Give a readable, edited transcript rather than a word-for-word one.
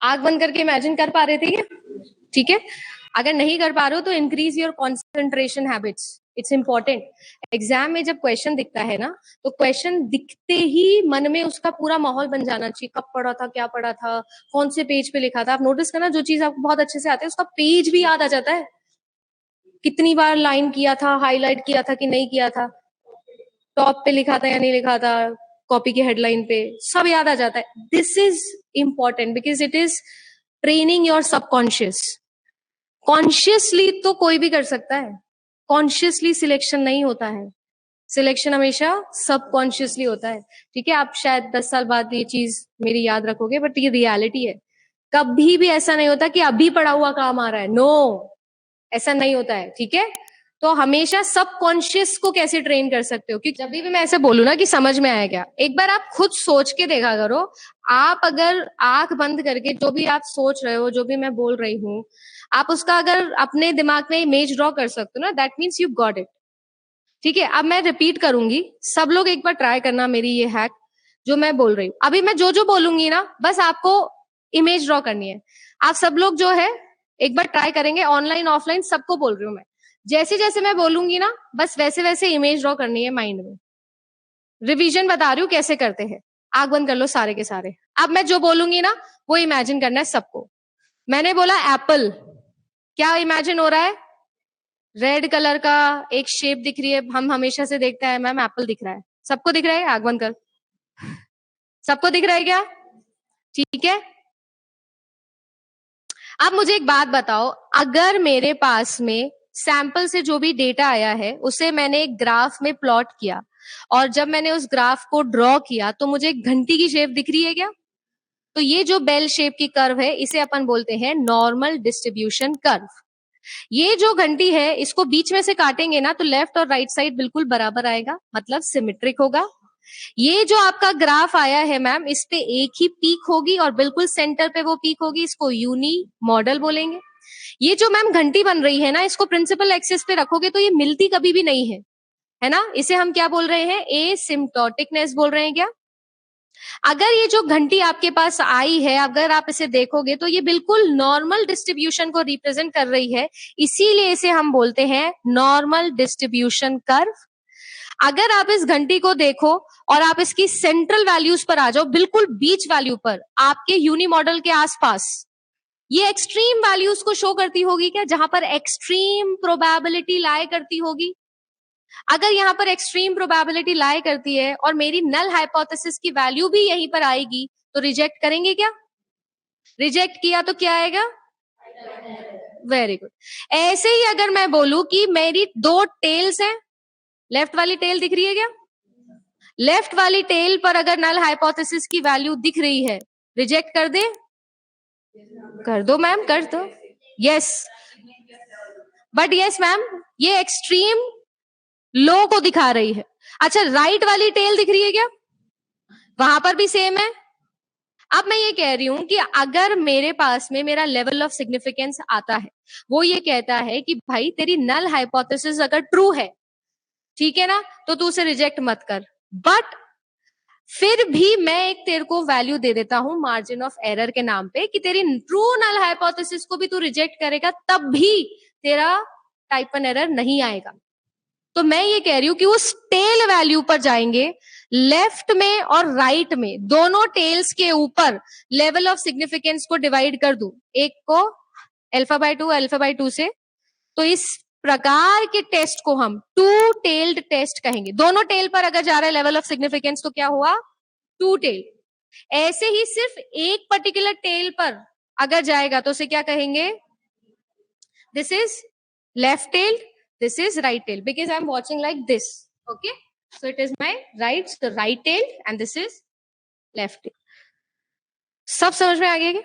आंख बंद करके इमेजिन कर पा रहे थे ये? ठीक है, अगर नहीं कर पा रहे हो तो increase your concentration habits, it's important. Exam में जब क्वेश्चन दिखता है ना, तो क्वेश्चन दिखते ही मन में उसका पूरा माहौल बन जाना चाहिए, कब पढ़ा था, क्या पढ़ा था, कौन से पेज पे लिखा था। आप नोटिस करना, जो चीज आपको बहुत अच्छे से आती है उसका पेज भी याद आ जाता है, कितनी बार लाइन किया था, हाईलाइट किया था कि नहीं किया था, टॉप पे लिखा था या नहीं लिखा था, कॉपी की हेडलाइन पे, सब याद आ जाता है। This is important because it is training your subconscious. Consciously तो कोई भी कर सकता है, कॉन्शियसली सिलेक्शन नहीं होता है, सिलेक्शन हमेशा सबकॉन्शियसली होता है। ठीक है, आप शायद 10 साल बाद ये चीज मेरी याद रखोगे, बट ये रियलिटी है। कभी भी ऐसा नहीं होता कि अभी पढ़ा हुआ काम आ रहा है, नो, ऐसा नहीं होता है। ठीक है, तो हमेशा सबकॉन्शियस को कैसे ट्रेन कर सकते हो, क्योंकि जब भी मैं ऐसे बोलूं ना कि समझ में आया क्या, एक बार आप खुद सोच के देखा करो। आप अगर आंख बंद करके जो भी आप सोच रहे हो, जो भी मैं बोल रही हूँ, आप उसका अगर अपने दिमाग में इमेज ड्रॉ कर सकते हो ना, that means you got it. ठीक है, अब मैं रिपीट करूंगी, सब लोग एक बार ट्राई करना मेरी ये हैक जो मैं बोल रही हूँ। अभी मैं जो जो बोलूंगी ना, बस आपको इमेज ड्रॉ करनी है। आप सब लोग जो है एक बार ट्राई करेंगे, ऑनलाइन ऑफलाइन सबको बोल रही हूँ मैं। जैसे जैसे मैं बोलूंगी ना, बस वैसे वैसे इमेज ड्रॉ करनी है माइंड में। रिवीजन बता रही हूँ कैसे करते हैं। आंख बंद कर लो सारे के सारे। अब मैं जो बोलूंगी ना, वो इमेजिन करना है सबको। मैंने बोला एप्पल, क्या इमेजिन हो रहा है? रेड कलर का एक शेप दिख रही है, हम हमेशा से देखते हैं मैम, एप्पल दिख रहा है। सबको दिख रहा है? आंख बंद कर, सबको दिख रहा है क्या? ठीक है, अब मुझे एक बात बताओ, अगर मेरे पास में सैंपल से जो भी डेटा आया है उसे मैंने एक ग्राफ में प्लॉट किया, और जब मैंने उस ग्राफ को ड्रॉ किया तो मुझे एक घंटी की शेप दिख रही है क्या? तो ये जो बेल शेप की कर्व है, इसे अपन बोलते हैं नॉर्मल डिस्ट्रीब्यूशन कर्व। ये जो घंटी है, इसको बीच में से काटेंगे ना, तो लेफ्ट और राइट साइड बिल्कुल बराबर आएगा, मतलब सिमेट्रिक होगा। ये जो आपका ग्राफ आया है मैम, इस पे एक ही पीक होगी और बिल्कुल सेंटर पे वो पीक होगी, इसको यूनी मॉडल बोलेंगे। ये जो मैम घंटी बन रही है ना, इसको प्रिंसिपल एक्सिस पे रखोगे तो ये मिलती कभी भी नहीं है ना? इसे हम क्या बोल रहे हैं? एसिम्प्टोटिकनेस बोल रहे हैं क्या? अगर ये जो घंटी आपके पास आई है, अगर आप इसे देखोगे तो ये बिल्कुल नॉर्मल डिस्ट्रीब्यूशन को रिप्रेजेंट कर रही है, इसीलिए इसे हम बोलते हैं नॉर्मल डिस्ट्रीब्यूशन कर्व। अगर आप इस घंटी को देखो और आप इसकी सेंट्रल वैल्यूज पर आ जाओ, बिल्कुल बीच वैल्यू पर, आपके यूनी मॉडल के आसपास, ये एक्सट्रीम वैल्यूज को शो करती होगी क्या? जहां पर एक्सट्रीम प्रोबेबिलिटी लाई करती होगी। अगर यहाँ पर एक्सट्रीम प्रोबेबिलिटी लाई करती है और मेरी नल हाइपोथेसिस की वैल्यू भी यहीं पर आएगी, तो रिजेक्ट करेंगे क्या? रिजेक्ट किया तो क्या आएगा? Very good. ऐसे ही अगर मैं बोलूं कि मेरी दो टेल्स हैं, लेफ्ट वाली टेल दिख रही है क्या? लेफ्ट वाली टेल पर अगर नल हाइपोथेसिस की वैल्यू दिख रही है, रिजेक्ट कर दे? कर दो मैम, कर दो। यस, बट यस मैम, ये एक्सट्रीम लो को दिखा रही है। अच्छा, राइट वाली टेल दिख रही है क्या? वहां पर भी सेम है। अब मैं ये कह रही हूं कि अगर मेरे पास में मेरा लेवल ऑफ सिग्निफिकेंस आता है, वो ये कहता है कि भाई तेरी नल हाइपोथेसिस अगर ट्रू है, ठीक है ना, तो तू उसे रिजेक्ट मत कर, बट फिर भी मैं एक तेरे को वैल्यू दे देता हूं मार्जिन ऑफ एरर के नाम पे, कि तेरी ट्रू नल हाइपोथेसिस को भी तू रिजेक्ट करेगा, तब भी तेरा टाइप 1 एरर नहीं आएगा। तो मैं ये कह रही हूं कि उस टेल वैल्यू पर जाएंगे, लेफ्ट में और राइट में, दोनों टेल्स के ऊपर लेवल ऑफ सिग्निफिकेंस को डिवाइड कर दूं, एक को अल्फा बाय 2 अल्फा बाय 2 से, तो इस प्रकार के टेस्ट को हम टू टेल्ड टेस्ट कहेंगे। दोनों टेल पर अगर जा रहा है लेवल ऑफ सिग्निफिकेंस, तो क्या हुआ? Two tail. ऐसे ही सिर्फ एक पर्टिकुलर टेल पर अगर जाएगा तो उसे क्या कहेंगे? This is left tail, this is right tail, because I'm watching like this. Okay, so it is my right, the right tail, and this is left tail. सब समझ में आ गया क्या?